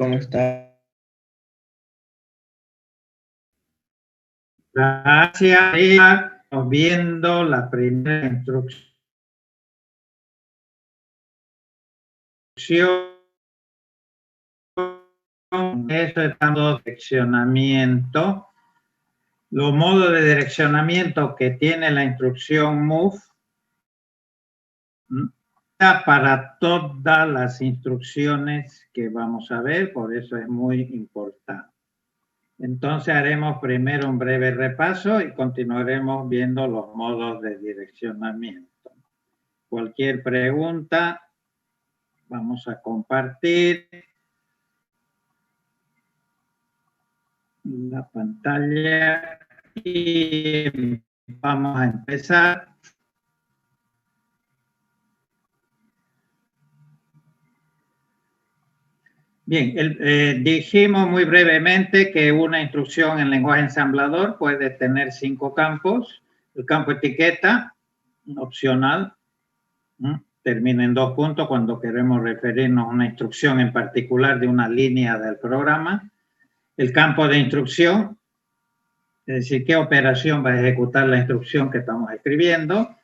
¿Cómo está? Gracias. Estamos viendo la primera instrucción. Eso es dando direccionamiento. Los modos de direccionamiento que tiene la instrucción move para todas las instrucciones que vamos a ver, por eso es muy importante. Entonces haremos primero un breve repaso y continuaremos viendo los modos de direccionamiento. Cualquier pregunta, vamos a compartir la pantalla y vamos a empezar. Bien, dijimos muy brevemente que una instrucción en lenguaje ensamblador puede tener 5 campos. El campo etiqueta, opcional, termina en 2 puntos cuando queremos referirnos a una instrucción en particular de una línea del programa. El campo de instrucción, es decir, qué operación va a ejecutar la instrucción que estamos escribiendo.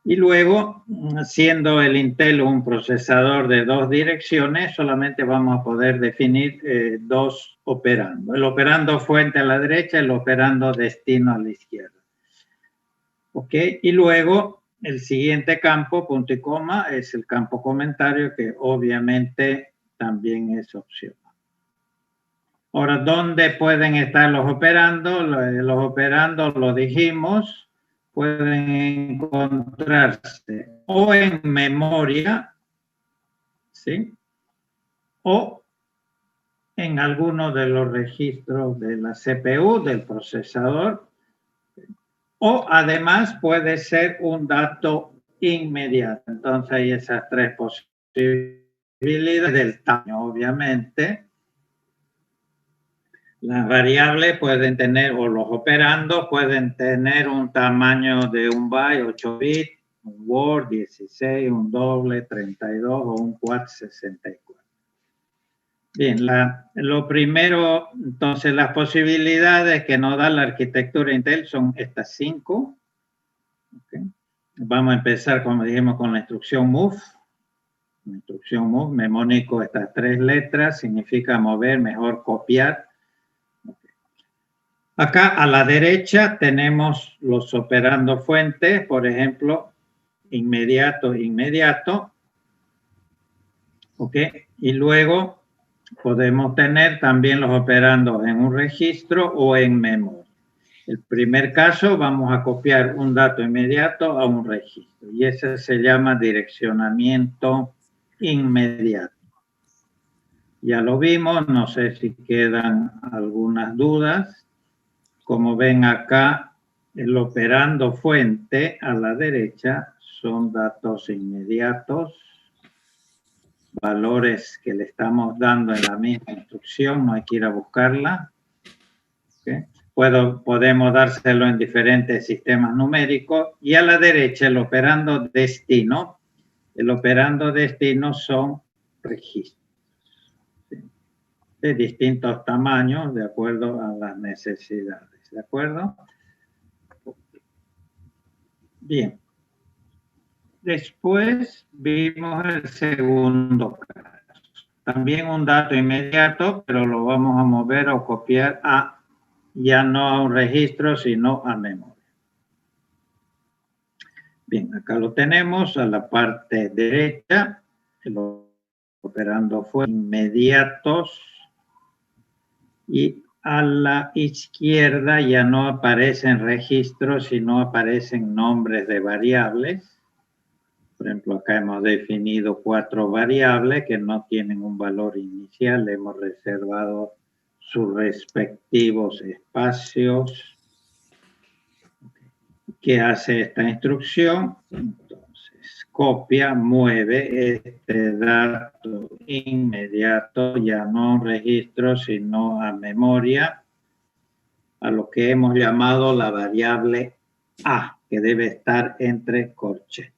Y luego, siendo el Intel un procesador de 2 direcciones, solamente vamos a poder definir 2 operandos. El operando fuente a la derecha, el operando destino a la izquierda. ¿Ok? Y luego, el siguiente campo, punto y coma, es el campo comentario, que obviamente también es opcional. Ahora, ¿dónde pueden estar los operandos? Los operandos, lo dijimos, pueden encontrarse o en memoria, ¿sí? O en alguno de los registros de la CPU, del procesador, o además puede ser un dato inmediato. Entonces hay esas 3 posibilidades del tamaño, obviamente. Las variables pueden tener, o los operandos pueden tener un tamaño de un byte, 8 bits, un word, 16, un doble, 32 o un quad, 64. Bien, lo primero, entonces las posibilidades que nos da la arquitectura Intel son estas 5. Okay. Vamos a empezar, como dijimos, con la instrucción move. La instrucción move, memónico, estas 3 letras, significa mover, mejor copiar. Acá a la derecha tenemos los operandos fuentes, por ejemplo, inmediato, inmediato. ¿Ok? Y luego podemos tener también los operandos en un registro o en memoria. El primer caso, vamos a copiar un dato inmediato a un registro. Y ese se llama direccionamiento inmediato. Ya lo vimos, no sé si quedan algunas dudas. Como ven acá, el operando fuente a la derecha son datos inmediatos, valores que le estamos dando en la misma instrucción, no hay que ir a buscarla. ¿Okay? Podemos dárselo en diferentes sistemas numéricos. Y a la derecha el operando destino. El operando destino son registros, ¿sí? De distintos tamaños de acuerdo a las necesidades. ¿De acuerdo? Bien. Después vimos el segundo caso. También un dato inmediato, pero lo vamos a mover o copiar a, ya no a un registro, sino a memoria. Bien, acá lo tenemos a la parte derecha. El operando fue inmediatos. Y a la izquierda ya no aparecen registros, sino aparecen nombres de variables. Por ejemplo, acá hemos definido 4 variables que no tienen un valor inicial. Hemos reservado sus respectivos espacios. ¿Qué hace esta instrucción? Entonces, copia, mueve este dato inmediato, ya no a un registro, sino a memoria, a lo que hemos llamado la variable A, que debe estar entre corchetes.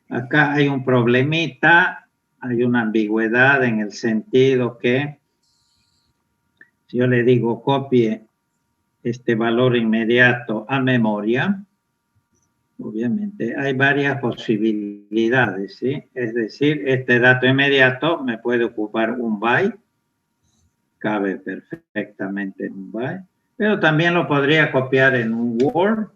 Acá hay un problemita, hay una ambigüedad en el sentido que si yo le digo copie este valor inmediato a memoria, obviamente hay varias posibilidades, ¿sí? Es decir, este dato inmediato me puede ocupar un byte, cabe perfectamente en un byte, pero también lo podría copiar en un Word,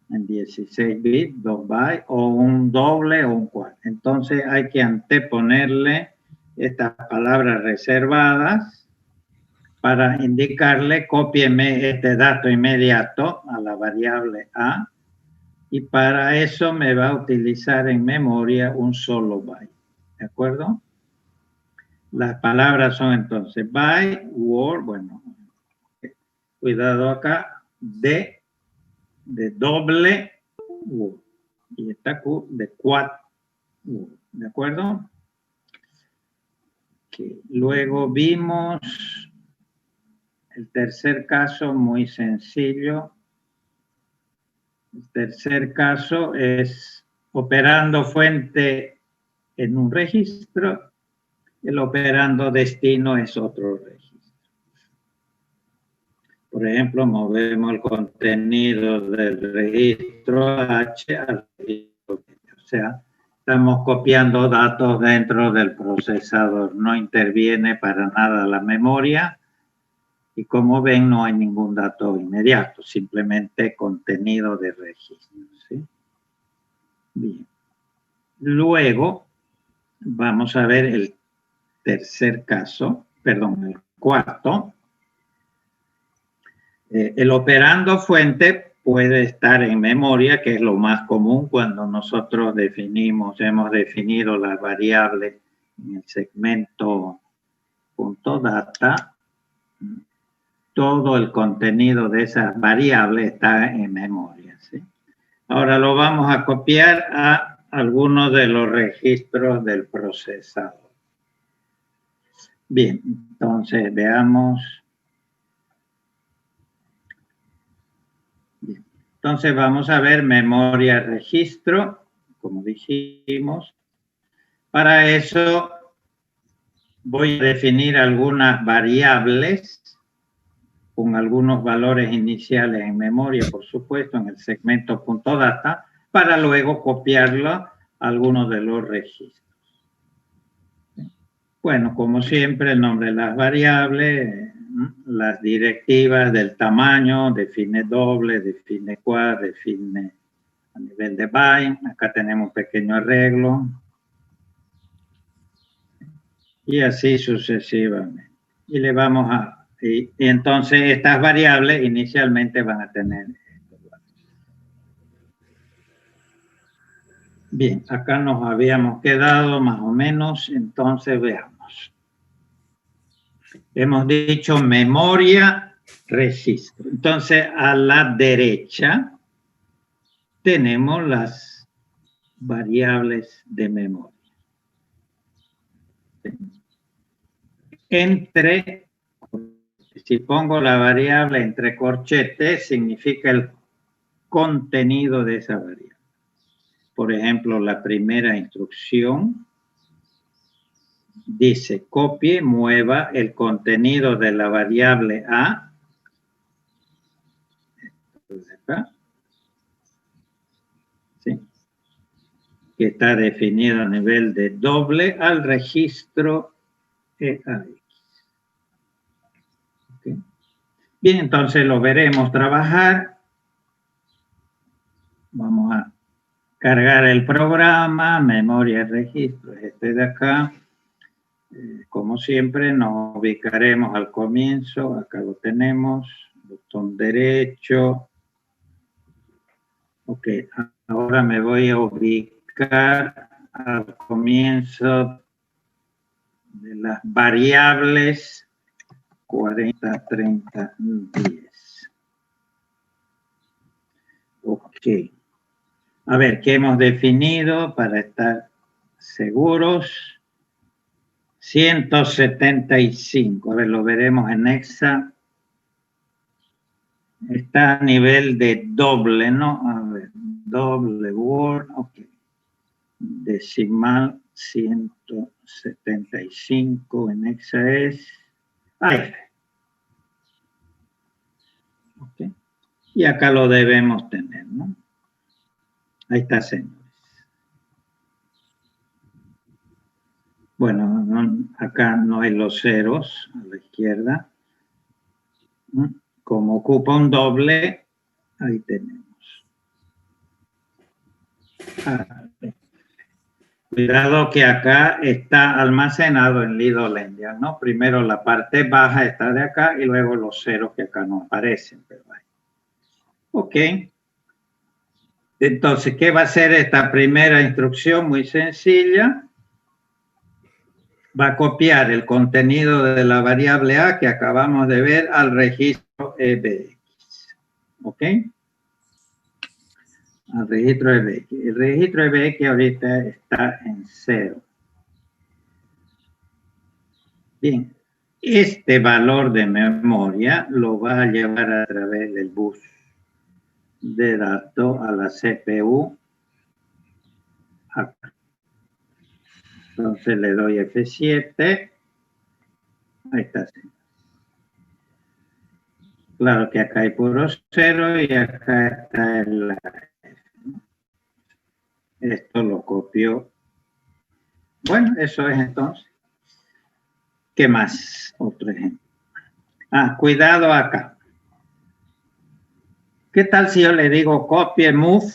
en 16 bits, 2 bytes, o un doble o un cuarto. Entonces hay que anteponerle estas palabras reservadas para indicarle, cópieme este dato inmediato a la variable A, y para eso me va a utilizar en memoria un solo byte. ¿De acuerdo? Las palabras son entonces byte, word, bueno, cuidado acá, de doble word, y esta Q de quad word. ¿De acuerdo? Okay. Luego vimos el tercer caso, muy sencillo. El tercer caso es operando fuente en un registro, el operando destino es otro registro. Por ejemplo, movemos el contenido del registro H al registro B. O sea, estamos copiando datos dentro del procesador. No interviene para nada la memoria. Y como ven, no hay ningún dato inmediato, simplemente contenido de registro, ¿sí? Bien. Luego, vamos a ver el tercer caso, perdón, el cuarto. El operando fuente puede estar en memoria, que es lo más común cuando nosotros hemos definido la variable en el segmento .data. Todo el contenido de esa variable está en memoria, ¿sí? Ahora lo vamos a copiar a algunos de los registros del procesador. Bien, entonces veamos. Bien. Entonces vamos a ver memoria registro, como dijimos. Para eso voy a definir algunas variables con algunos valores iniciales en memoria, por supuesto, en el segmento .data, para luego copiarlo a algunos de los registros. Bueno, como siempre, el nombre de las variables, las directivas del tamaño, define doble, define quad, define a nivel de byte. Acá tenemos un pequeño arreglo. Y así sucesivamente. Y le vamos a... Y entonces estas variables inicialmente van a tener... Bien, acá nos habíamos quedado más o menos, entonces veamos. Hemos dicho memoria, registro. Entonces a la derecha tenemos las variables de memoria. Si pongo la variable entre corchetes, significa el contenido de esa variable. Por ejemplo, la primera instrucción dice copie, mueva el contenido de la variable A. Acá. ¿Sí? Que está definido a nivel de doble al registro EAX. ¿Okay? Bien, entonces lo veremos trabajar. Vamos a cargar el programa, memoria registro, este de acá. Como siempre, nos ubicaremos al comienzo. Acá lo tenemos, botón derecho. Ok, ahora me voy a ubicar al comienzo de las variables 40, 30, 10. Ok. A ver, ¿qué hemos definido para estar seguros? 175. A ver, lo veremos en hexa. Está a nivel de doble, ¿no? A ver, doble word, ok. Decimal 175 en hexa es AF. Okay. Y acá lo debemos tener, ¿no? Ahí está, señores. Bueno, acá no hay los ceros a la izquierda. Como ocupa un doble, ahí tenemos. Cuidado que acá está almacenado en Lido Endian, ¿no? Primero la parte baja está de acá y luego los ceros que acá no aparecen. Pero ahí. Ok. Entonces, ¿qué va a hacer esta primera instrucción? Muy sencilla. Va a copiar el contenido de la variable A que acabamos de ver al registro EBX. ¿Ok? Al registro EBX. El registro EBX ahorita está en 0. Bien. Este valor de memoria lo va a llevar a través del bus de datos a la CPU. Acá. Entonces le doy F7. Ahí está. Claro que acá hay puro 0 y acá está el F. Esto lo copió. Bueno, eso es entonces. ¿Qué más? Otro ejemplo. Cuidado acá. ¿Qué tal si yo le digo copie move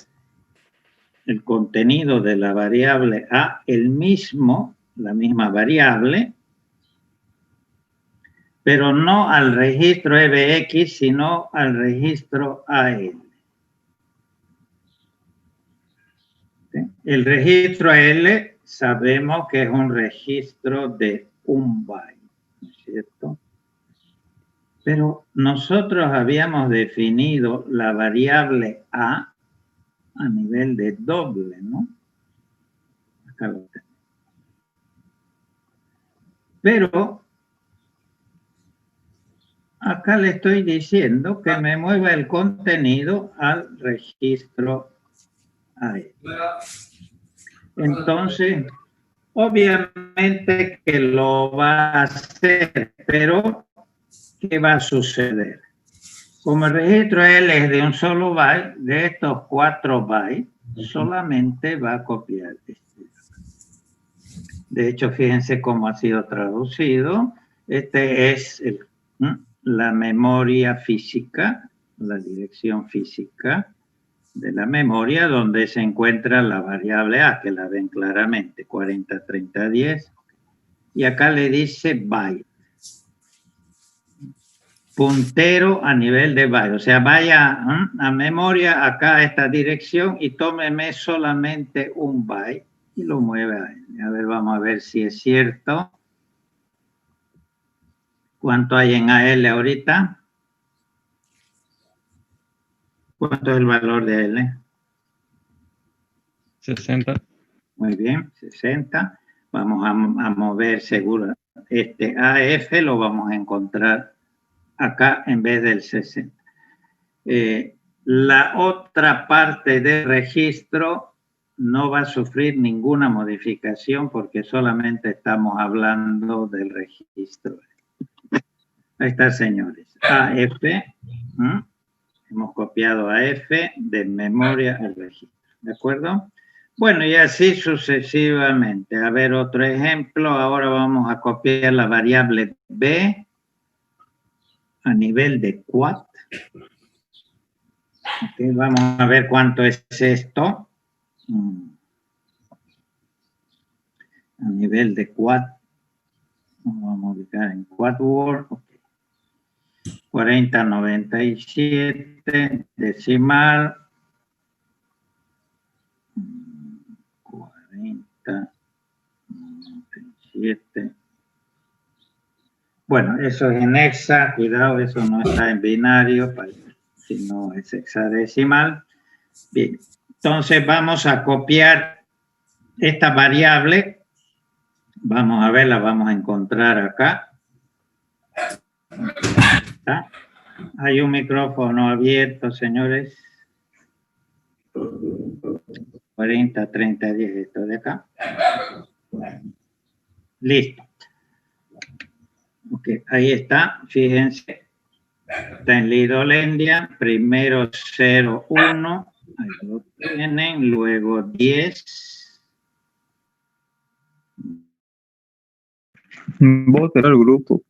el contenido de la variable A, la misma variable, pero no al registro EBX, sino al registro AL? ¿Sí? El registro AL sabemos que es un registro de 1 byte, ¿no es cierto? Pero nosotros habíamos definido la variable A nivel de doble, ¿no? Acá lo tengo. Pero acá le estoy diciendo que me mueva el contenido al registro AL. Entonces, obviamente que lo va a hacer, pero ¿qué va a suceder? Como el registro L es de un solo byte, de estos 4 bytes, solamente va a copiar este. De hecho, fíjense cómo ha sido traducido. Este es la memoria física, la dirección física de la memoria, donde se encuentra la variable A, que la ven claramente, 40, 30, 10. Y acá le dice byte. Puntero a nivel de byte. O sea, vaya a memoria, acá a esta dirección, y tómeme solamente un byte y lo mueve a él. A ver, vamos a ver si es cierto. ¿Cuánto hay en AL ahorita? ¿Cuánto es el valor de AL? 60. Muy bien, 60. Vamos a mover seguro. Este AF lo vamos a encontrar acá en vez del 60. La otra parte del registro no va a sufrir ninguna modificación porque solamente estamos hablando del registro. Ahí está, señores. AF. Hemos copiado AF de memoria al registro. ¿De acuerdo? Bueno, y así sucesivamente. A ver, otro ejemplo. Ahora vamos a copiar la variable B a nivel de quad. Okay, vamos a ver cuánto es esto. A nivel de quad. Nos vamos a ubicar en quad word. Okay. 4097 decimal. 4097. Bueno, eso es en hexa, cuidado, eso no está en binario, sino es hexadecimal. Bien, entonces vamos a copiar esta variable. Vamos a verla, vamos a encontrar acá. ¿Está? Hay un micrófono abierto, señores. 40, 30, 10, esto de acá. Listo. Ok, ahí está, fíjense. Está en Lidolendia, primero 0, 1, ahí lo tienen, luego 10. Vota al grupo.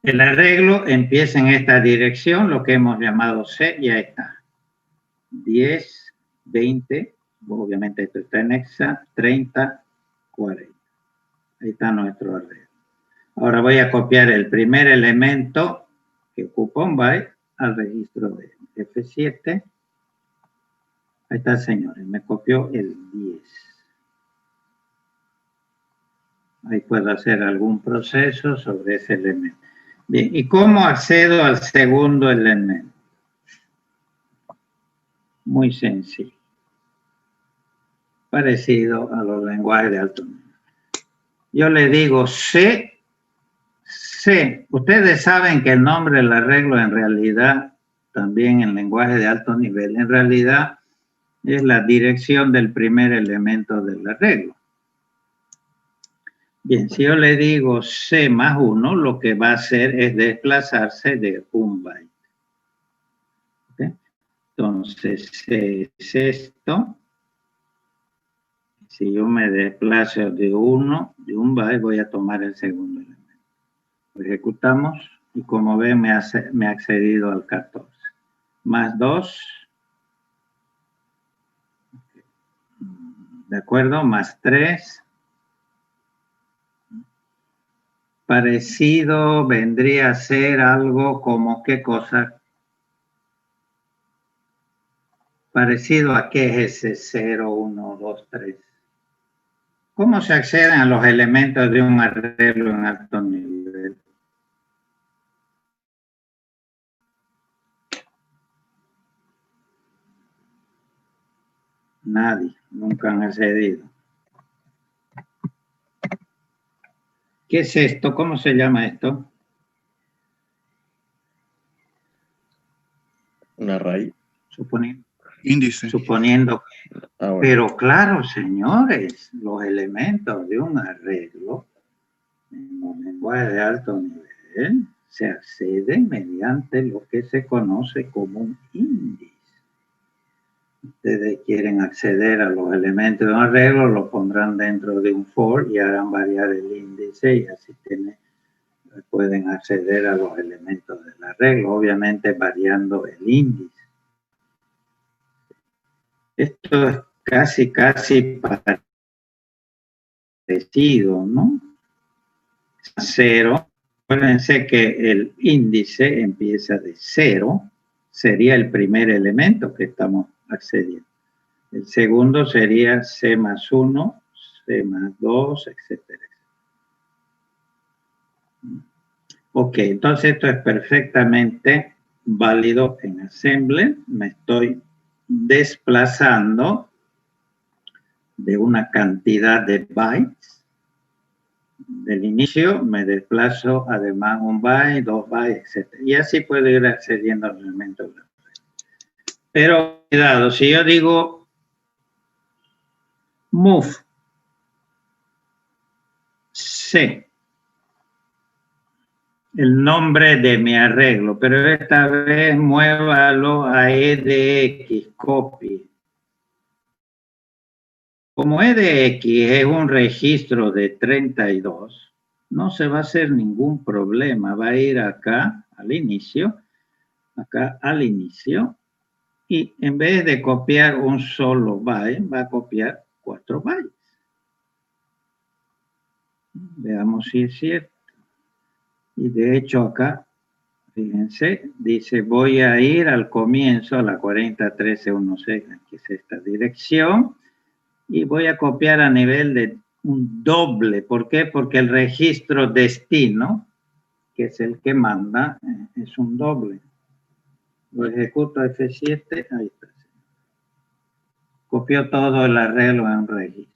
El arreglo empieza en esta dirección, lo que hemos llamado C, ya está. 10, 20, obviamente esto está en hexa, 30, 40. Ahí está nuestro arreglo. Ahora voy a copiar el primer elemento que ocupa un byte al registro de F7. Ahí está, señores, me copió el 10. Ahí puedo hacer algún proceso sobre ese elemento. Bien, ¿y cómo accedo al segundo elemento? Muy sencillo. Parecido a los lenguajes de alto nivel. Yo le digo C. Ustedes saben que el nombre del arreglo en realidad, también en lenguaje de alto nivel, en realidad es la dirección del primer elemento del arreglo. Bien, si yo le digo C más 1, lo que va a hacer es desplazarse de un byte. ¿Okay? Entonces, C es esto. Si yo me desplazo de un byte, voy a tomar el segundo elemento. Lo ejecutamos y como ven me ha accedido al 14. Más 2. ¿De acuerdo? Más 3. Parecido vendría a ser algo como ¿qué cosa? Parecido a qué es ese 0, 1, 2, 3. ¿Cómo se acceden a los elementos de un arreglo en alto nivel? Nadie, nunca han accedido. ¿Qué es esto? ¿Cómo se llama esto? Una raíz. Índice. Suponiendo que... Bueno. Pero claro, señores, los elementos de un arreglo en un lenguaje de alto nivel se acceden mediante lo que se conoce como un índice. Ustedes quieren acceder a los elementos de un arreglo, lo pondrán dentro de un for y harán variar el índice y así tiene pueden acceder a los elementos del arreglo, obviamente variando el índice. Esto es casi parecido, ¿no? 0. Acuérdense que el índice empieza de 0, sería el primer elemento que estamos accediendo. El segundo sería C más 1, C más 2, etcétera. Ok, entonces esto es perfectamente válido en Assembler. Me estoy desplazando de una cantidad de bytes. Del inicio me desplazo además un byte, 2 bytes, etc. Y así puedo ir accediendo al elemento. Pero cuidado, si yo digo move C, el nombre de mi arreglo, pero esta vez muévalo a EDX, copy. Como EDX es un registro de 32, no se va a hacer ningún problema. Va a ir acá al inicio, y en vez de copiar un solo byte, va a copiar 4 bytes. Veamos si es cierto. Y de hecho acá, fíjense, dice voy a ir al comienzo, a la 401316, que es esta dirección, y voy a copiar a nivel de un doble. ¿Por qué? Porque el registro destino, que es el que manda, es un doble. Lo ejecuto F7, ahí está. Copió todo el arreglo en un registro.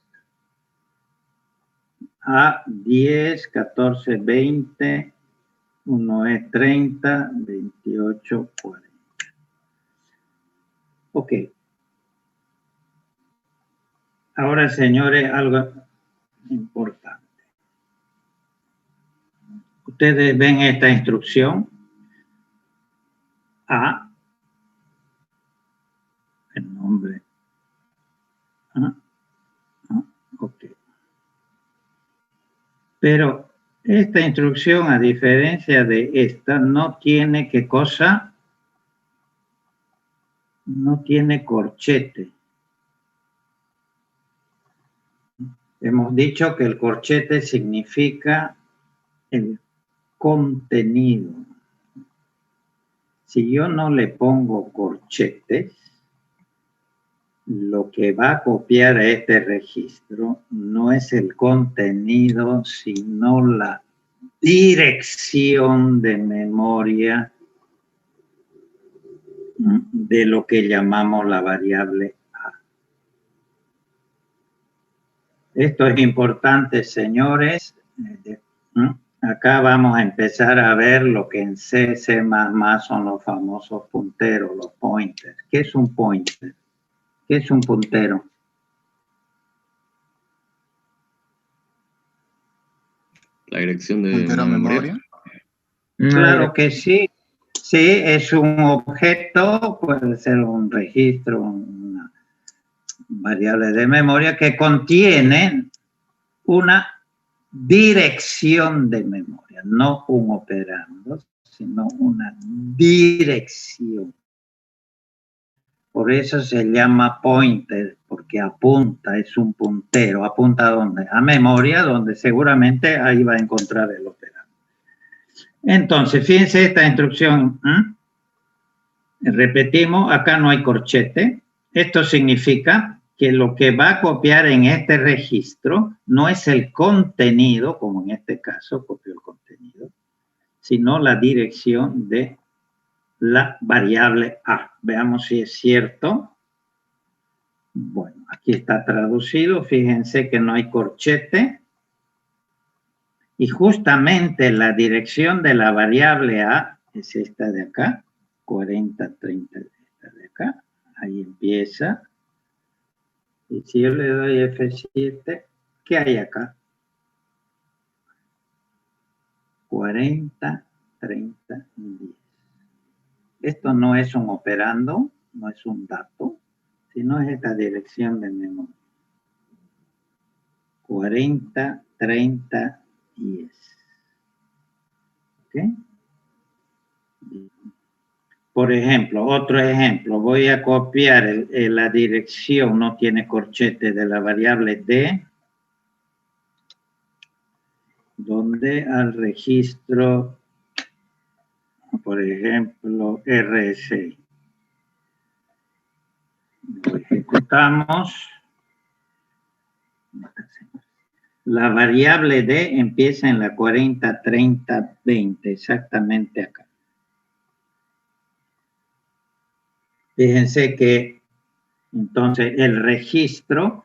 A10, 14, 20, 1E 30, 28, 40. Ok. Ahora, señores, algo importante. Ustedes ven esta instrucción. A. El nombre. Ok. Pero esta instrucción, a diferencia de esta, no tiene ¿qué cosa? No tiene corchete. Hemos dicho que el corchete significa el contenido. Si yo no le pongo corchetes, lo que va a copiar a este registro no es el contenido, sino la dirección de memoria de lo que llamamos la variable A. Esto es importante, señores. Acá vamos a empezar a ver lo que en C, C++ son los famosos punteros, los pointers. ¿Qué es un pointer? ¿Qué es un puntero? La dirección de ¿Puntero una a memoria. Claro que sí. Sí, es un objeto, puede ser un registro, una variable de memoria que contiene una dirección de memoria, no un operando, sino una dirección. Por eso se llama pointer, porque apunta, es un puntero. ¿Apunta a dónde? A memoria, donde seguramente ahí va a encontrar el operando. Entonces, fíjense esta instrucción. Repetimos, acá no hay corchete. Esto significa que lo que va a copiar en este registro no es el contenido, como en este caso copió el contenido, sino la dirección de la variable A. Veamos si es cierto. Bueno, aquí está traducido. Fíjense que no hay corchete. Y justamente la dirección de la variable A es esta de acá, 40, 30, esta de acá. Ahí empieza. Y si yo le doy F7, ¿qué hay acá? 40, 30, 10. Esto no es un operando, no es un dato, sino es esta dirección de memoria. 40, 30, 10. ¿Ok? Por ejemplo, otro ejemplo, voy a copiar la dirección, no tiene corchete, de la variable D, donde al registro, por ejemplo, RSI. Lo ejecutamos. La variable D empieza en la 40, 30, 20, exactamente acá. Fíjense que entonces el registro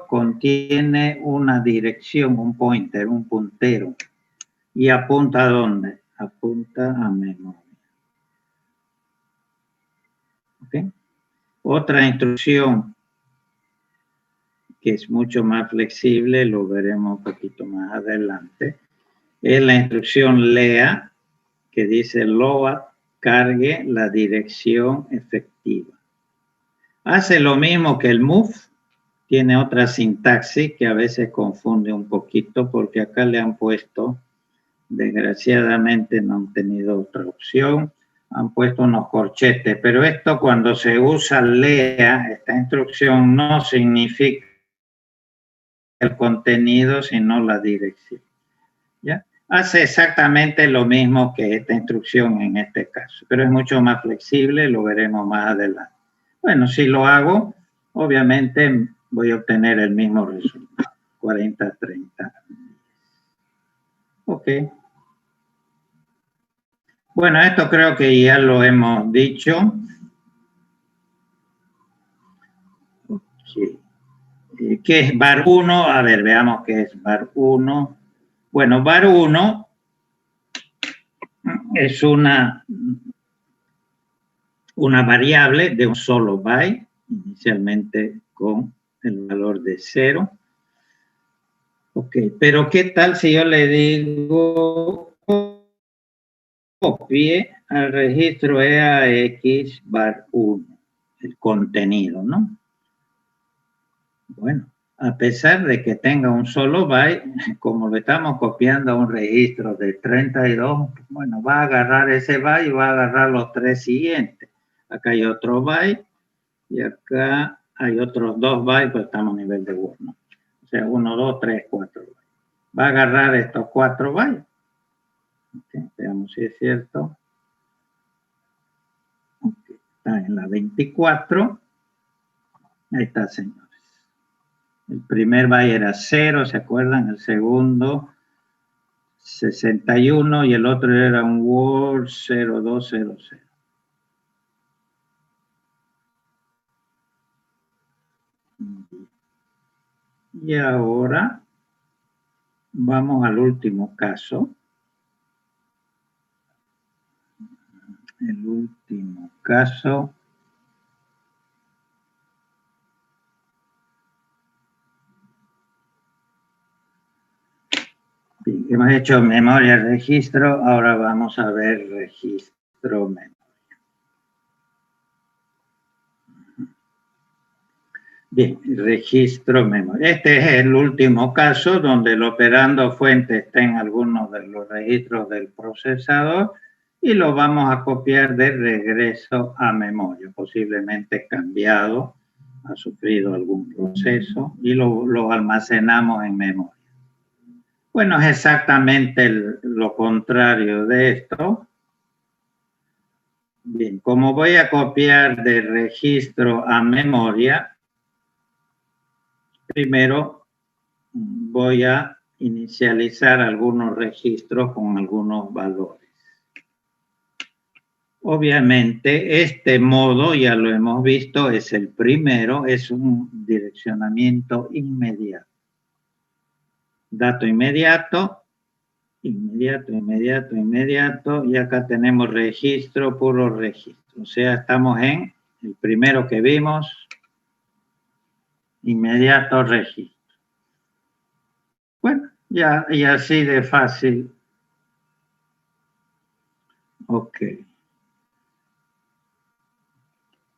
contiene una dirección, un pointer, un puntero. ¿Y apunta a dónde? Apunta a memoria. ¿Okay? Otra instrucción que es mucho más flexible, lo veremos un poquito más adelante, es la instrucción lea, que dice load, cargue la dirección efectiva. Hace lo mismo que el move, tiene otra sintaxis que a veces confunde un poquito, porque acá le han puesto, desgraciadamente no han tenido otra opción, han puesto unos corchetes, pero esto cuando se usa lea, esta instrucción no significa el contenido, sino la dirección. ¿Ya? Hace exactamente lo mismo que esta instrucción en este caso, pero es mucho más flexible, lo veremos más adelante. Bueno, si lo hago, obviamente voy a obtener el mismo resultado, 40, 30. Ok. Bueno, esto creo que ya lo hemos dicho. Okay. ¿Qué es var 1? A ver, veamos qué es var 1. Bueno, var 1 es una variable de un solo byte, inicialmente con el valor de 0. Ok, pero ¿qué tal si yo le digo copie al registro EAX var 1, el contenido, ¿no? Bueno, a pesar de que tenga un solo byte, como lo estamos copiando a un registro de 32, bueno, va a agarrar ese byte y va a agarrar los 3 siguientes. Acá hay otro byte y acá hay otros 2 bytes, pues estamos a nivel de Word, ¿no? O sea, 1, 2, 3, 4 bytes. Va a agarrar estos 4 bytes. Okay, veamos si es cierto. Okay, está en la 24. Ahí está, señores. El primer byte era 0, ¿se acuerdan? El segundo, 61, y el otro era un Word 0200. Y ahora vamos al último caso. El último caso. Bien, hemos hecho memoria registro, ahora vamos a ver registro memoria. Bien, registro memoria. Este es el último caso donde el operando fuente está en algunos de los registros del procesador y lo vamos a copiar de regreso a memoria, posiblemente cambiado, ha sufrido algún proceso y lo almacenamos en memoria. Bueno, es exactamente lo contrario de esto. Bien, como voy a copiar de registro a memoria, primero voy a inicializar algunos registros con algunos valores. Obviamente, este modo, ya lo hemos visto, es el primero, es un direccionamiento inmediato. Dato inmediato, inmediato, y acá tenemos registro, puro registro. O sea, estamos en el primero que vimos, inmediato registro. Bueno, ya, y así de fácil. Ok.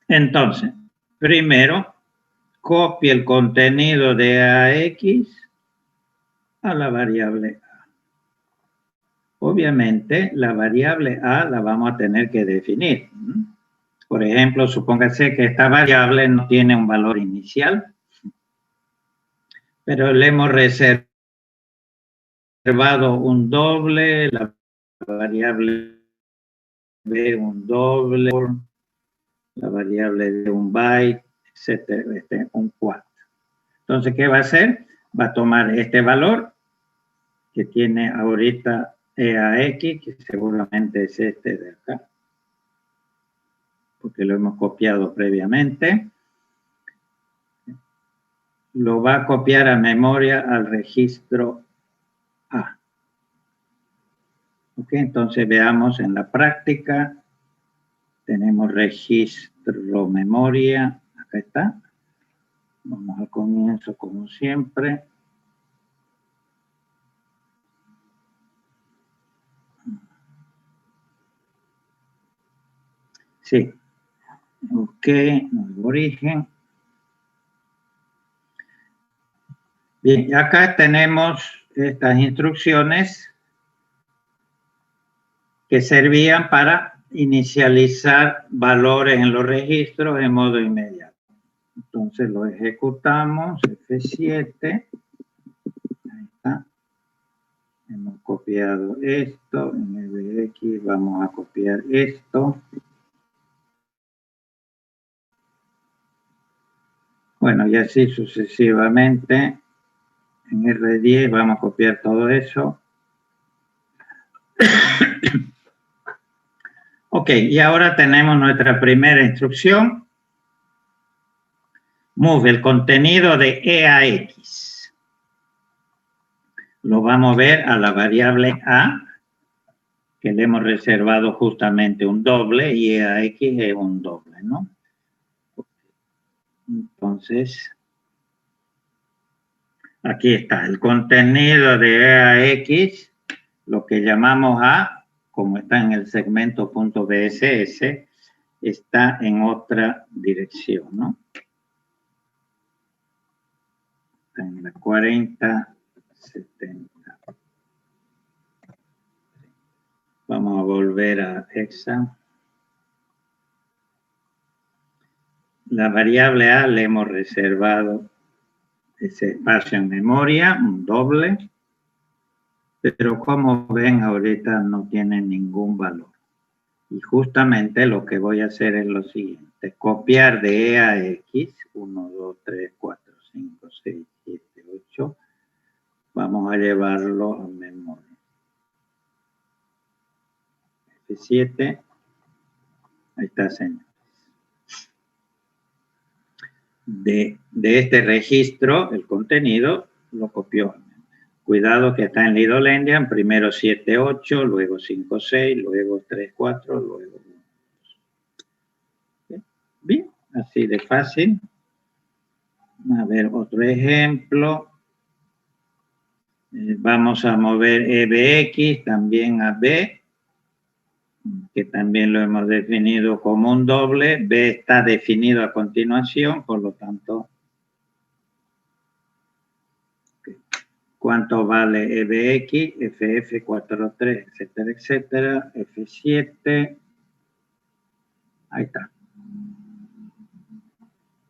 Entonces, primero, copie el contenido de AX a la variable A. Obviamente, la variable A la vamos a tener que definir. Por ejemplo, supóngase que esta variable no tiene un valor inicial, pero le hemos reservado un doble, la variable B un doble, la variable de un byte, etcétera, un 4. Entonces, ¿qué va a hacer? Va a tomar este valor que tiene ahorita EAX, que seguramente es este de acá, porque lo hemos copiado previamente. Lo va a copiar a memoria al registro A. Ok, entonces veamos en la práctica. Tenemos registro memoria, acá está. Vamos al comienzo como siempre. Sí. Ok, nuevo origen. Bien, acá tenemos estas instrucciones que servían para inicializar valores en los registros en modo inmediato. Entonces lo ejecutamos, F7. Ahí está. Hemos copiado esto, en MBX vamos a copiar esto. Bueno, y así sucesivamente. En R10 vamos a copiar todo eso. Ok, y ahora tenemos nuestra primera instrucción. Move el contenido de EAX. Lo vamos a ver a la variable A, que le hemos reservado justamente un doble, y EAX es un doble, ¿no? Entonces, aquí está el contenido de EAX, lo que llamamos A, como está en el segmento .bss, está en otra dirección, ¿no? Está en la 4070. Vamos a volver a EXA. La variable A le hemos reservado ese espacio en memoria, un doble, pero como ven ahorita no tiene ningún valor. Y justamente lo que voy a hacer es lo siguiente, copiar de EAX, 1, 2, 3, 4, 5, 6, 7, 8, vamos a llevarlo a memoria. F7, ahí está, señor. De este registro, el contenido, lo copió. Cuidado que está en Lidolendian, primero 7, 8, luego 5, 6, luego 3, 4, luego 1. Bien, así de fácil. A ver, otro ejemplo. Vamos a mover EBX también a B, que también lo hemos definido como un doble. B está definido a continuación, por lo tanto, ¿cuánto vale EBX? FF43, etcétera, etcétera. F7. Ahí está.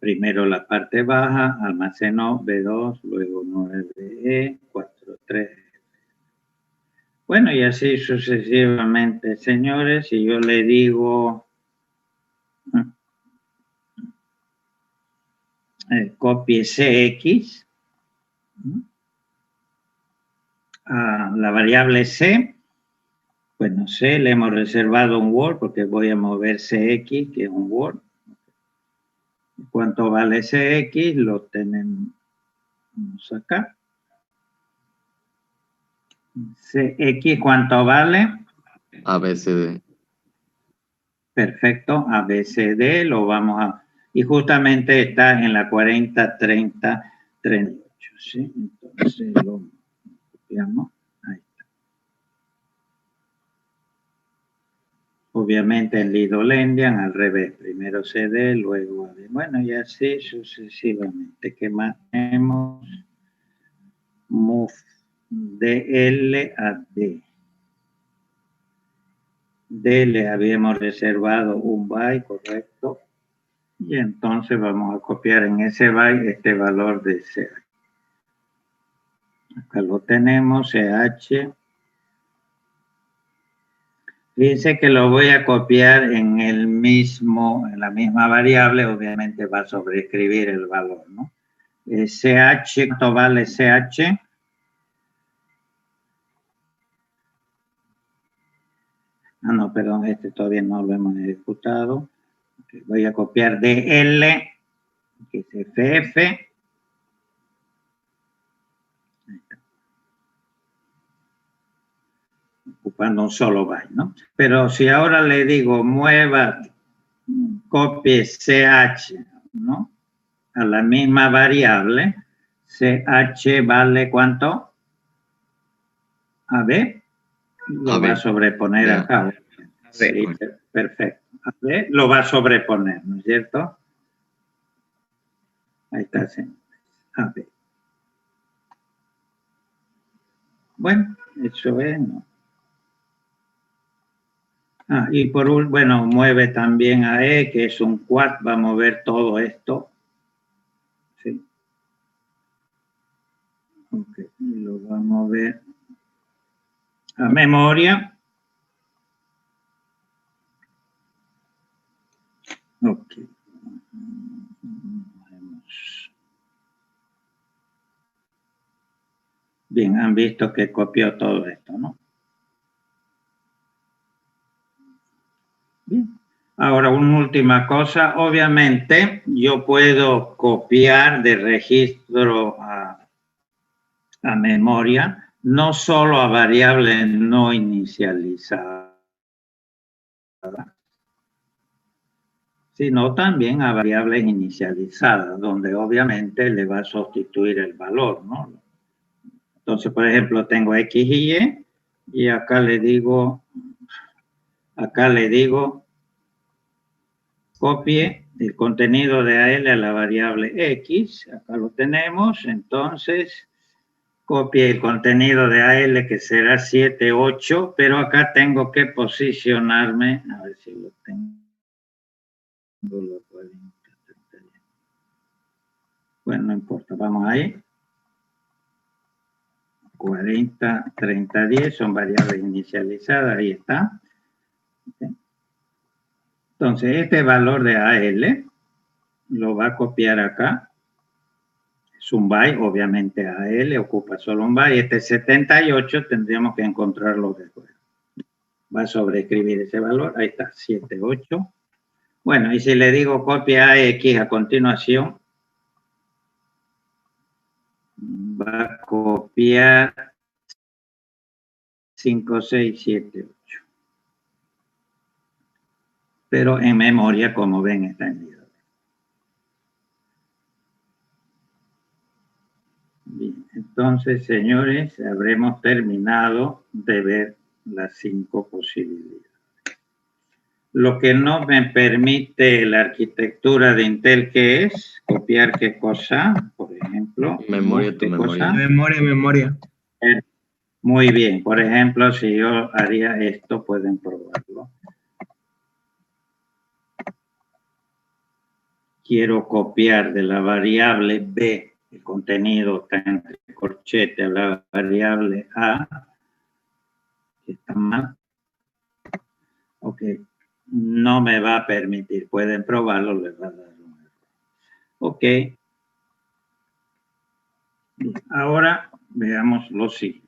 Primero la parte baja, almacenó B2, luego 9E, 43. Bueno, y así sucesivamente, señores. Si yo le digo copie CX a la variable C, pues no sé, le hemos reservado un Word porque voy a mover CX, que es un Word. ¿Cuánto vale CX? Lo tenemos acá. CX, ¿cuánto vale? ABCD. Perfecto, ABCD, lo vamos a... Y justamente está en la 40, 30, 38, ¿sí? Entonces lo copiamos. Ahí está. Obviamente en Lidolendian al revés, primero CD, luego AD. Bueno, y así sucesivamente. ¿Qué más tenemos? Move de L a D. D le habíamos reservado un byte, correcto. Y entonces vamos a copiar en ese byte este valor de CH. Acá lo tenemos, CH. Fíjense que lo voy a copiar en en la misma variable, obviamente va a sobreescribir el valor, ¿no? CH, ¿cuánto vale CH? Ah, no, perdón, este todavía no lo hemos ejecutado. Okay, voy a copiar DL, que es FF. Ocupando un solo byte, ¿no? Pero si ahora le digo mueva, copie CH, ¿no? A la misma variable, CH vale ¿cuánto? AB. Lo va a sobreponer acá. Sí, perfecto. AB lo va a sobreponer, ¿no es cierto? Ahí está, sí. AB. Bueno, eso es, ¿no? Ah, y bueno, mueve también a E, que es un quad, va a mover todo esto. Sí. Ok, lo va a mover a memoria. Ok. Bien, han visto que copió todo esto, ¿no? Bien. Ahora, una última cosa. Obviamente, yo puedo copiar de registro a memoria, no solo a variables no inicializadas, sino también a variables inicializadas, donde obviamente le va a sustituir el valor, ¿no? Entonces, por ejemplo, tengo X y acá le digo, copie el contenido de AL a la variable X, acá lo tenemos, entonces copie el contenido de AL que será 7, 8, pero acá tengo que posicionarme, a ver si lo tengo. Bueno, no importa, vamos ahí. 40, 30, 10 son variables inicializadas, ahí está. Entonces, este valor de AL lo va a copiar acá. Es un byte, obviamente AL ocupa solo un byte. Este 78 tendríamos que encontrarlo después. Va a sobreescribir ese valor, ahí está, 7, 8. Bueno, y si le digo copia AX a continuación, va a copiar 5, 6, 7, 8. Pero en memoria, como ven, está en líder. Bien, entonces, señores, habremos terminado de ver las 5 posibilidades. Lo que no me permite la arquitectura de Intel, ¿qué es? Copiar qué cosa, por ejemplo. Memoria, tu memoria. Memoria. Muy bien. Por ejemplo, si yo haría esto, pueden probarlo. Quiero copiar de la variable B, el contenido está entre corchetes, a la variable A, que está mal. Ok. No me va a permitir. Pueden probarlo, les va a dar un error. Ok. Bien. Ahora veamos lo siguiente.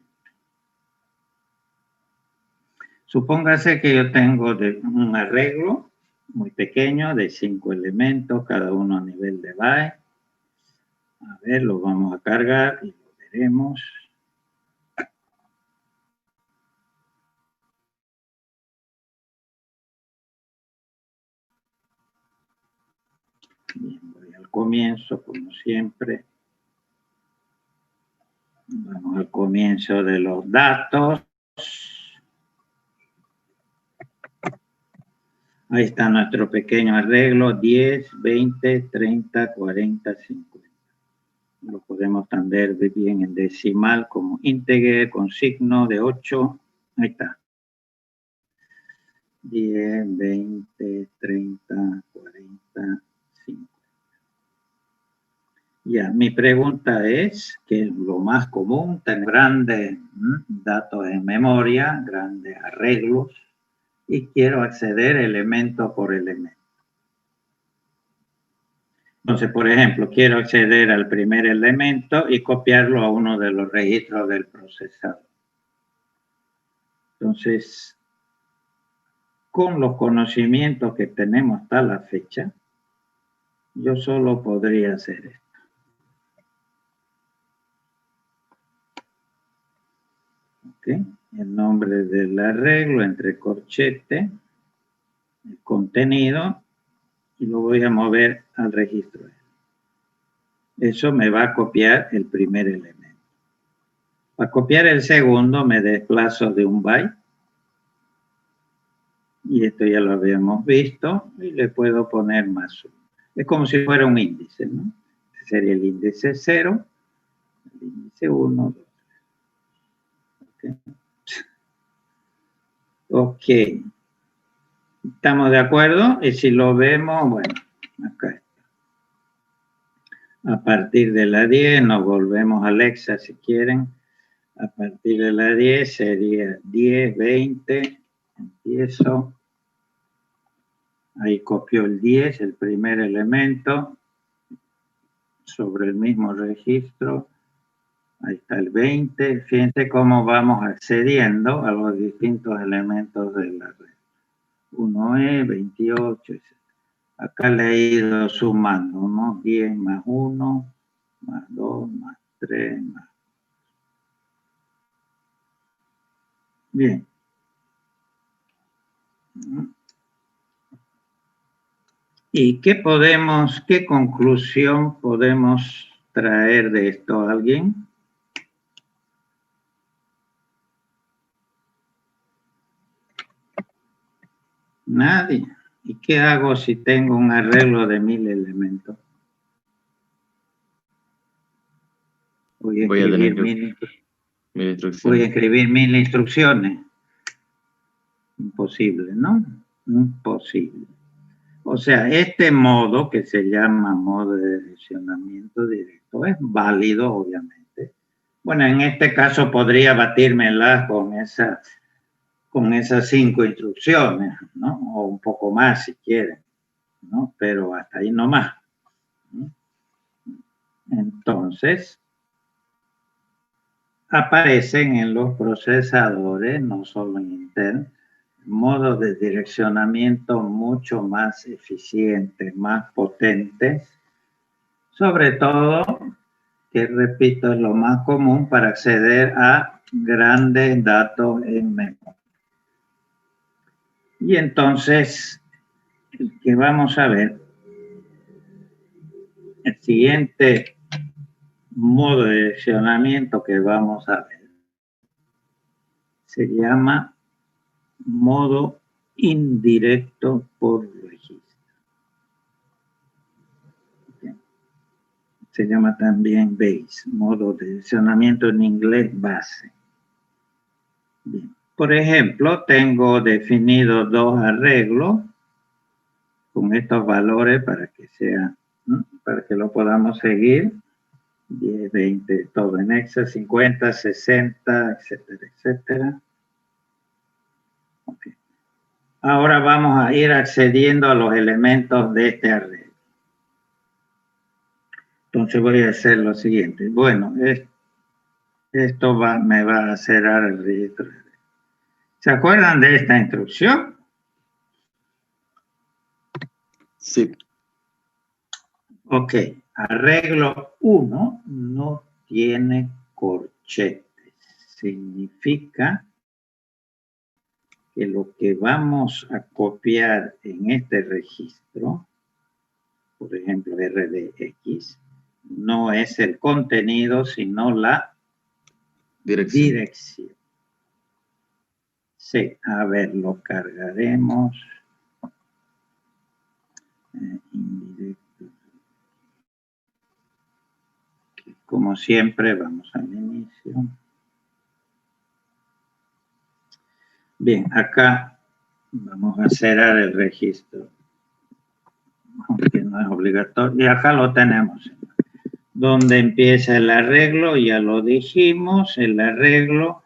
Supóngase que yo tengo un arreglo muy pequeño de 5 elementos, cada uno a nivel de byte. A ver, lo vamos a cargar y lo veremos. Bien, voy al comienzo, como siempre. Vamos al comienzo de los datos. Ahí está nuestro pequeño arreglo, 10, 20, 30, 40, 50. Lo podemos también ver bien en decimal como íntegro con signo de 8. Ahí está. 10, 20, 30, 40, 50. Ya, mi pregunta es, que es lo más común, tener grandes datos en memoria, grandes arreglos, y quiero acceder elemento por elemento. Entonces, por ejemplo, quiero acceder al primer elemento y copiarlo a uno de los registros del procesador. Entonces, con los conocimientos que tenemos hasta la fecha, yo solo podría hacer esto. ¿Okay? El nombre del arreglo entre corchete, el contenido, y lo voy a mover al registro. Eso me va a copiar el primer elemento. Para copiar el segundo me desplazo de un byte. Y esto ya lo habíamos visto. Y le puedo poner más 1. Es como si fuera un índice, ¿no? Este sería el índice 0, el índice 1, 2, 3. Ok. ¿Estamos de acuerdo? Y si lo vemos, bueno, acá está. A partir de la 10 nos volvemos a Alexa si quieren. A partir de la 10 sería 10, 20. Empiezo. Ahí copió el 10, el primer elemento, sobre el mismo registro. Ahí está el 20. Fíjense cómo vamos accediendo a los distintos elementos de la red. 1E, 28, etc. Acá le he ido sumando, ¿no? 10 más 1, más 2, más 3, más... Bien. ¿Y qué conclusión podemos traer de esto? ¿Alguien? Nadie. ¿Y qué hago si tengo un arreglo de 1000 elementos? Voy a escribir 1000 instrucciones. Imposible, ¿no? Imposible. O sea, este modo que se llama modo de direccionamiento directo es válido, obviamente. Bueno, en este caso podría batírmela con esas 5 instrucciones, ¿no? O un poco más si quieren, ¿no? Pero hasta ahí no más. Entonces, aparecen en los procesadores, no solo en Intel, modos de direccionamiento mucho más eficientes, más potentes, sobre todo, que repito, es lo más común para acceder a grandes datos en memoria. Y entonces, que vamos a ver, el siguiente modo de direccionamiento que vamos a ver se llama modo indirecto por registro. Se llama también base, modo de direccionamiento en inglés base. Bien. Por ejemplo, tengo definido 2 arreglos con estos valores para que sea, ¿no? Para que lo podamos seguir. 10, 20, todo en Excel, 50, 60, etcétera, etcétera. Okay. Ahora vamos a ir accediendo a los elementos de este arreglo. Entonces voy a hacer lo siguiente. Bueno, esto me va a cerrar el registro. ¿Se acuerdan de esta instrucción? Sí. Ok, arreglo 1 no tiene corchetes. Significa que lo que vamos a copiar en este registro, por ejemplo RDX, no es el contenido, sino la dirección. Sí, a ver, lo cargaremos. Indirecto. Como siempre, vamos al inicio. Bien, acá Vamos a cerrar el registro, aunque no es obligatorio. Y acá lo tenemos. Donde empieza el arreglo, ya lo dijimos, el arreglo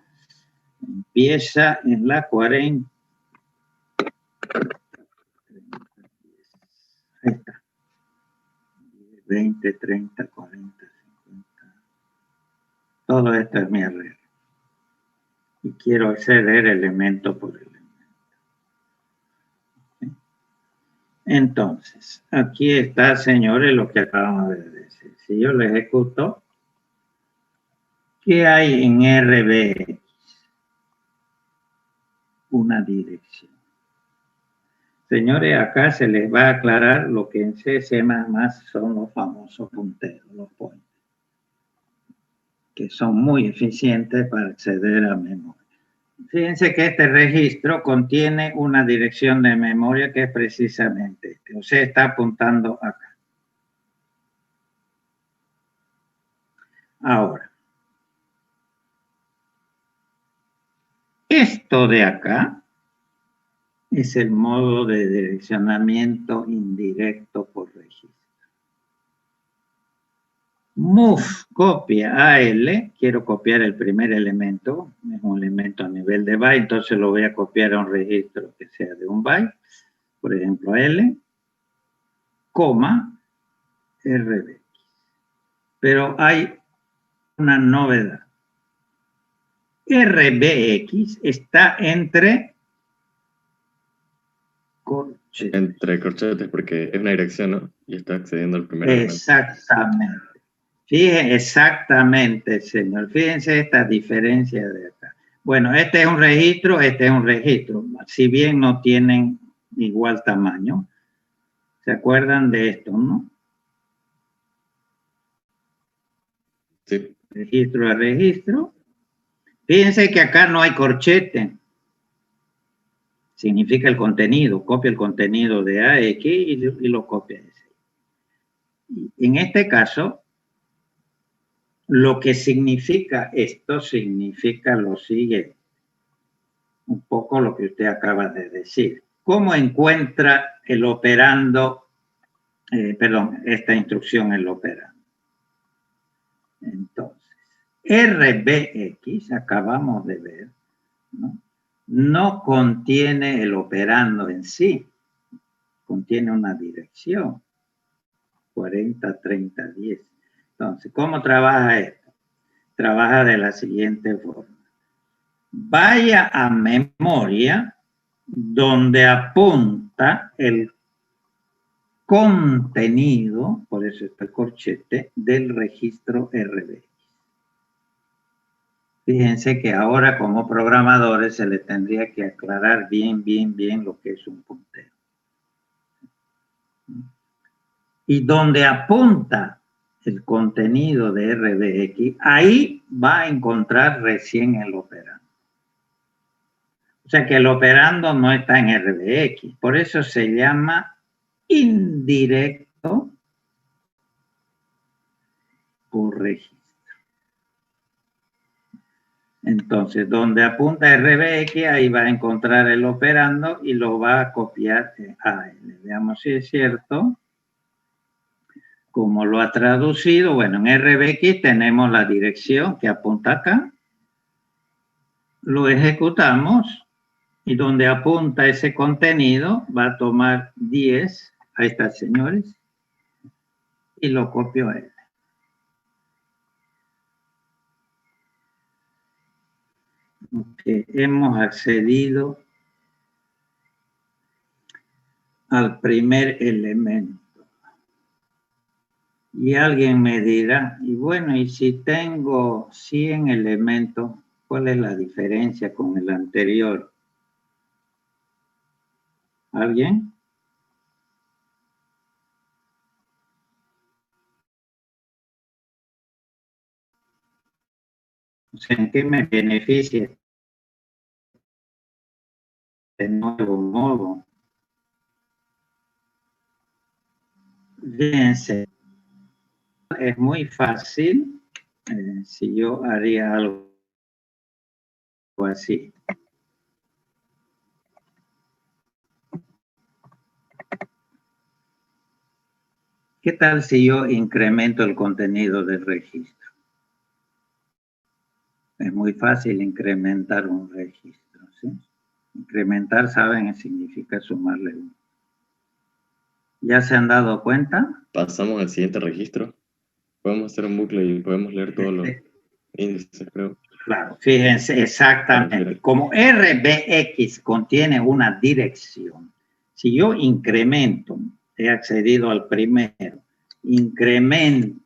empieza en la 40. Ahí está. 20, 30, 40, 50. Todo esto es mi arreglo. Y quiero acceder elemento por elemento. Entonces, aquí está, señores, lo que acabamos de decir. Si yo lo ejecuto, ¿qué hay en RBX? Una dirección. Señores, acá se les va a aclarar lo que en C++ son los famosos punteros, los pointers, que son muy eficientes para acceder a memoria. Fíjense que este registro contiene una dirección de memoria que es precisamente este. O sea, está apuntando acá. Ahora, esto de acá es el modo de direccionamiento indirecto por registro. Move, copia AL, quiero copiar el primer elemento, es un elemento a nivel de byte, entonces lo voy a copiar a un registro que sea de un byte, por ejemplo L, coma, RBX. Pero hay una novedad. RBX está entre corchetes. Entre corchetes, porque es una dirección, ¿no? Y está accediendo al primer elemento. Exactamente. Fíjense, exactamente, señor. Fíjense esta diferencia de acá. Bueno, este es un registro, este es un registro. Si bien no tienen igual tamaño. ¿Se acuerdan de esto, no? Sí. Registro a registro. Fíjense que acá no hay corchete. Significa el contenido. Copia el contenido de AX y lo copia. En este caso, lo que significa esto significa lo siguiente. Un poco lo que usted acaba de decir. ¿Cómo encuentra el operando, esta instrucción el operando? Entonces, RBX, acabamos de ver, no contiene el operando en sí, contiene una dirección, 40, 30, 10. Entonces, ¿cómo trabaja esto? Trabaja de la siguiente forma. Vaya a memoria donde apunta el contenido, por eso está el corchete, del registro RBX. Fíjense que ahora como programadores se le tendría que aclarar bien lo que es un puntero. Y donde apunta el contenido de RBX, ahí va a encontrar recién el operando. O sea que el operando no está en RBX, por eso se llama indirecto por registro. Entonces, donde apunta RBX, ahí va a encontrar el operando y lo va a copiar a AL. Veamos si es cierto. Como lo ha traducido, bueno, en RBX tenemos la dirección que apunta acá. Lo ejecutamos y donde apunta ese contenido va a tomar 10, ahí está, señores, y lo copio a él. Okay. Hemos accedido al primer elemento. Y alguien me dirá, y bueno, y si tengo 100 elementos, ¿cuál es la diferencia con el anterior? ¿Alguien? O sea, ¿en qué me beneficia de nuevo modo? Fíjense, es muy fácil si yo haría algo así. ¿Qué tal si yo incremento el contenido del registro? Es muy fácil incrementar un registro, ¿sí? Incrementar, ¿saben? Significa sumarle uno. ¿Ya se han dado cuenta? Pasamos al siguiente registro. Podemos hacer un bucle y podemos leer todos los índices, creo. Claro, fíjense exactamente. Como RBX contiene una dirección, si yo incremento, he accedido al primero, incremento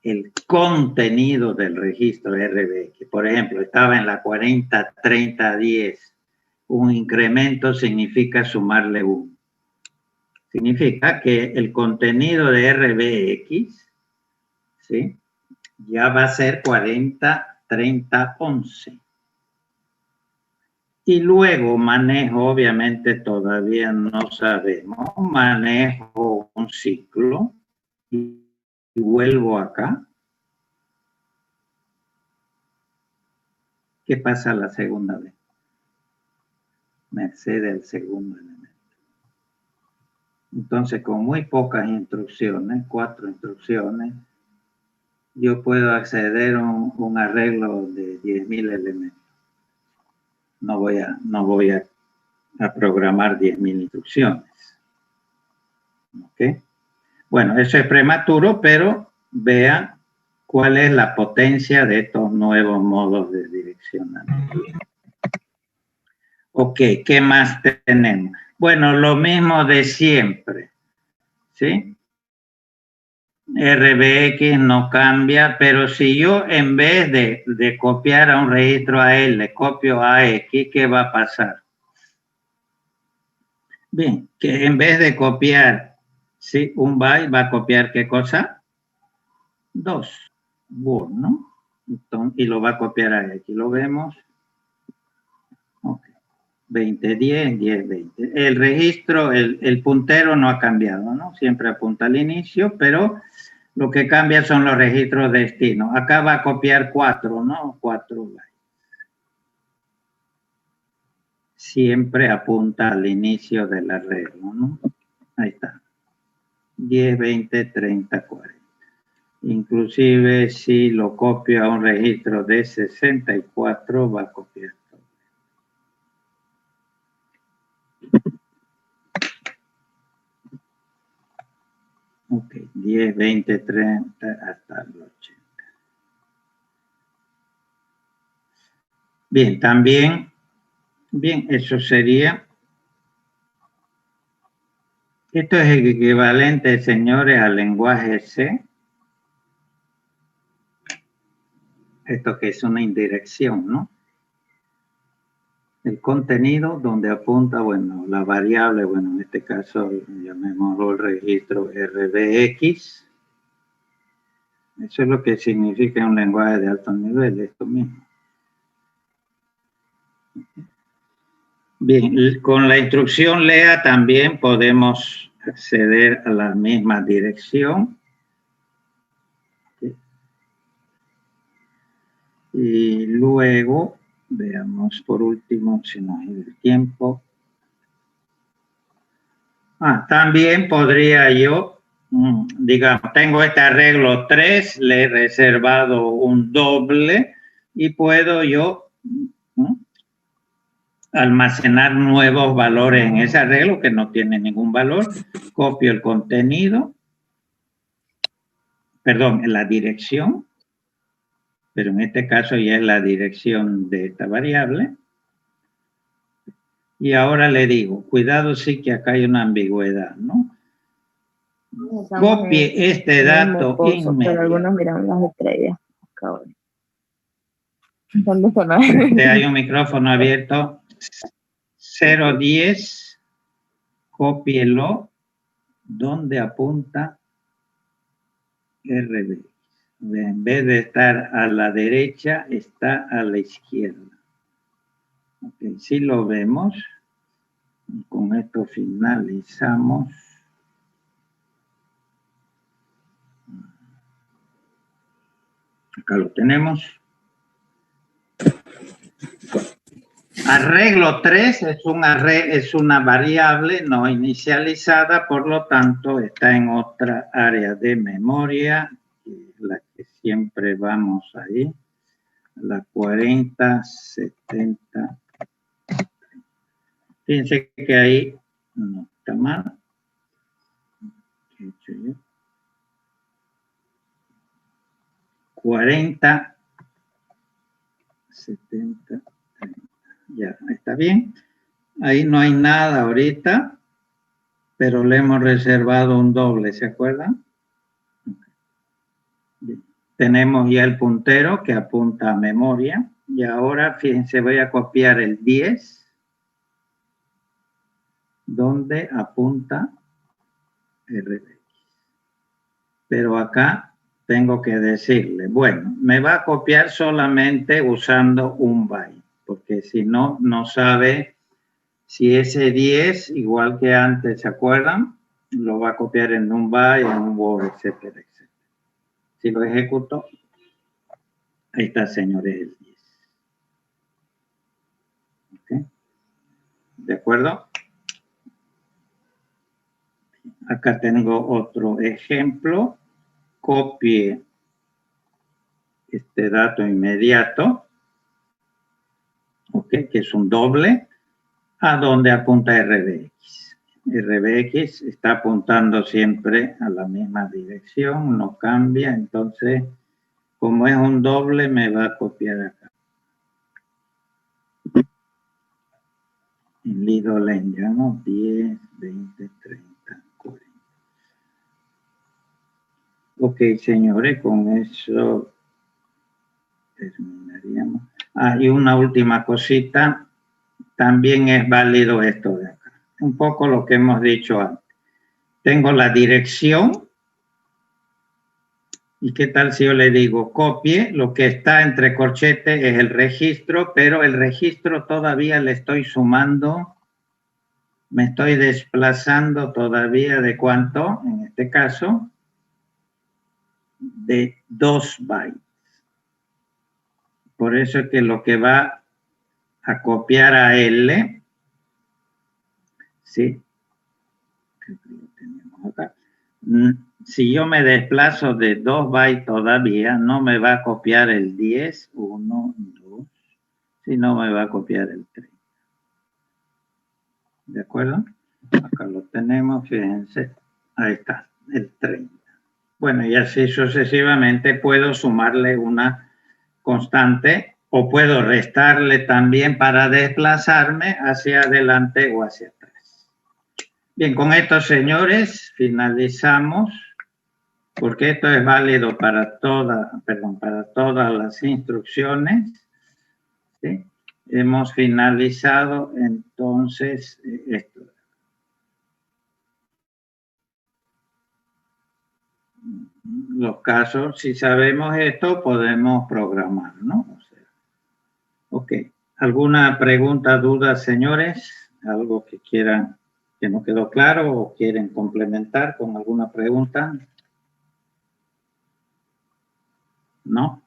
el contenido del registro RBX, por ejemplo, estaba en la 40, 30, 10, un incremento significa sumarle 1. Significa que el contenido de RBX, ¿sí?, ya va a ser 40, 30, 11. Y luego manejo, obviamente todavía no sabemos, manejo un ciclo y vuelvo acá. ¿Qué pasa la segunda vez? Me accede al segundo elemento. Entonces, con muy pocas instrucciones, 4 instrucciones, yo puedo acceder a un arreglo de 10.000 elementos. No voy a programar 10.000 instrucciones. ¿Ok? Bueno, eso es prematuro, pero vean cuál es la potencia de estos nuevos modos de direccionamiento. Ok, ¿qué más tenemos? Bueno, lo mismo de siempre, ¿sí? RBX no cambia, pero si yo en vez de copiar a un registro a él, le copio a X, ¿qué va a pasar? Bien, que en vez de copiar, ¿sí?, un byte, va a copiar ¿qué cosa? 2. Bueno, entonces, y lo va a copiar a X. Lo vemos. Ok. 20, 10, 10, 20. El registro, el puntero no ha cambiado, ¿no? Siempre apunta al inicio, pero lo que cambia son los registros de destino. Acá va a copiar 4, ¿no? 4 bytes. Siempre apunta al inicio del arreglo, ¿no? Ahí está. 10, 20, 30, 40. Inclusive si lo copio a un registro de 64, va a copiar todo. Ok, 10, 20, 30, hasta el 80. Bien, también, bien, eso sería. Esto es el equivalente, señores, al lenguaje C. Esto que es una indirección, ¿no? El contenido donde apunta, bueno, la variable, bueno, en este caso llamémoslo el registro RBX. Eso es lo que significa un lenguaje de alto nivel, esto mismo. Bien, con la instrucción lea también podemos acceder a la misma dirección. Y luego, veamos por último si nos da el tiempo. También podría yo, digamos, tengo este arreglo 3, le he reservado un doble y puedo yo almacenar nuevos valores en ese arreglo que no tiene ningún valor. Copio el contenido, perdón, en la dirección, pero en este caso ya es la dirección de esta variable. Y ahora le digo, cuidado, sí que acá hay una ambigüedad, ¿no? Copie este dato inmediato. Pero algunos miran las estrellas. Hay un micrófono abierto. 010, cópielo. ¿Dónde apunta RB? En vez de estar a la derecha, está a la izquierda. Okay, si lo vemos, con esto finalizamos. Acá lo tenemos. Arreglo 3 es una variable no inicializada, por lo tanto está en otra área de memoria, la que siempre vamos ahí, la 40, 70. Fíjense que ahí no está mal. 40, 70, 30. Ya, está bien. Ahí no hay nada ahorita, pero le hemos reservado un doble, ¿se acuerdan? Bien. Tenemos ya el puntero que apunta a memoria. Y ahora, fíjense, voy a copiar el 10, donde apunta RBX. Pero acá tengo que decirle, bueno, me va a copiar solamente usando un byte, porque si no, no sabe si ese 10, igual que antes, ¿se acuerdan? Lo va a copiar en un byte, en un word, etcétera, etcétera. Si lo ejecuto, ahí está, señores, el 10. ¿Okay? ¿De acuerdo? Acá tengo otro ejemplo. Copie este dato inmediato, ¿ok? Que es un doble, a donde apunta RBX. RBX está apuntando siempre a la misma dirección, no cambia, entonces, como es un doble, me va a copiar acá. En Lidl Engine, ¿no? 10, 20, 30, 40. Ok, señores, con eso terminaríamos. Ah, y una última cosita. También es válido esto de acá. Un poco lo que hemos dicho antes. Tengo la dirección. ¿Y qué tal si yo le digo copie? Lo que está entre corchetes es el registro, pero el registro todavía le estoy sumando. Me estoy desplazando todavía de cuánto, en este caso, de 2 bytes. Por eso es que lo que va a copiar a L, ¿sí? Creo que lo tenemos acá. Si yo me desplazo de 2 bytes todavía, no me va a copiar el 10, 1, 2, sino me va a copiar el 3. ¿De acuerdo? Acá lo tenemos, fíjense, ahí está, el 30. Bueno, y así sucesivamente puedo sumarle una constante o puedo restarle también para desplazarme hacia adelante o hacia atrás. Bien, con esto, señores, finalizamos, porque esto es válido para para todas las instrucciones. ¿Sí? Hemos finalizado entonces esto. Los casos, si sabemos esto, podemos programar, ¿no? O sea, ok. ¿Alguna pregunta, duda, señores? ¿Algo que quieran, que no quedó claro o quieren complementar con alguna pregunta? ¿No?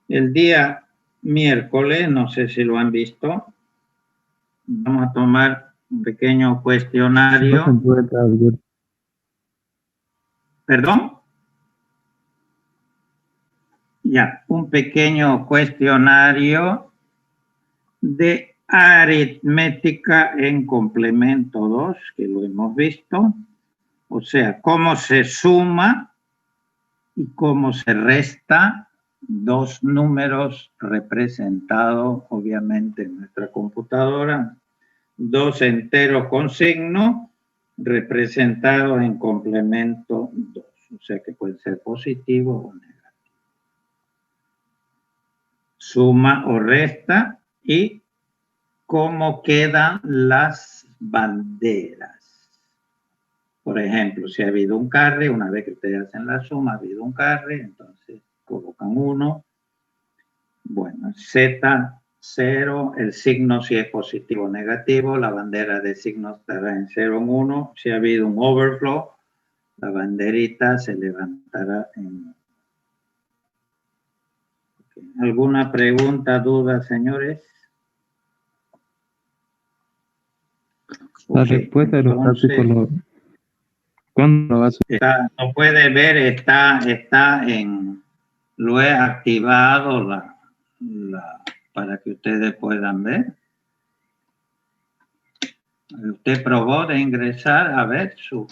El día miércoles, no sé si lo han visto, vamos a tomar un pequeño cuestionario. ¿Perdón? Ya, un pequeño cuestionario de aritmética en complemento 2, que lo hemos visto. O sea, cómo se suma y cómo se resta dos números representados, obviamente, en nuestra computadora. Dos enteros con signo representados en complemento 2. O sea, que puede ser positivo o negativo. Suma o resta y cómo quedan las banderas. Por ejemplo, si ha habido un carry, una vez que ustedes hacen la suma, ha habido un carry, entonces colocan 1. Bueno, Z0, el signo si es positivo o negativo, la bandera de signo estará en 0 en 1. Si ha habido un overflow, la banderita se levantará en 1. ¿Alguna pregunta, duda, señores? La Ok, respuesta de los entonces, gráficos, ¿cuándo lo vas a lo puede ver, está lo he activado para que ustedes puedan ver. Usted probó de ingresar a ver su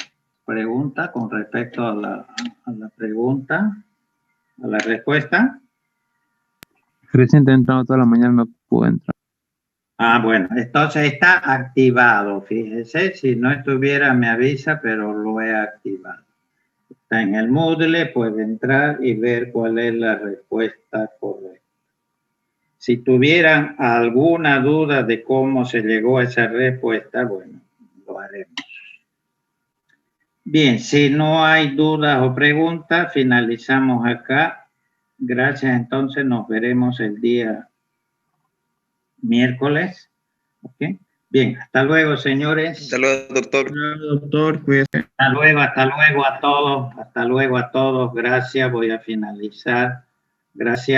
pregunta con respecto a la pregunta, a la respuesta. Recién he entrado toda la mañana, no puedo entrar. Ah, bueno, entonces está activado, fíjese, si no estuviera me avisa, pero lo he activado. Está en el Moodle, puede entrar y ver cuál es la respuesta correcta. Si tuvieran alguna duda de cómo se llegó a esa respuesta, bueno, lo haremos. Bien, si no hay dudas o preguntas, finalizamos acá. Gracias, entonces nos veremos el día miércoles. ¿Okay? Bien, hasta luego, señores. Hasta luego, doctor. Doctor, cuídese. Hasta luego a todos. Hasta luego a todos. Gracias, voy a finalizar. Gracias.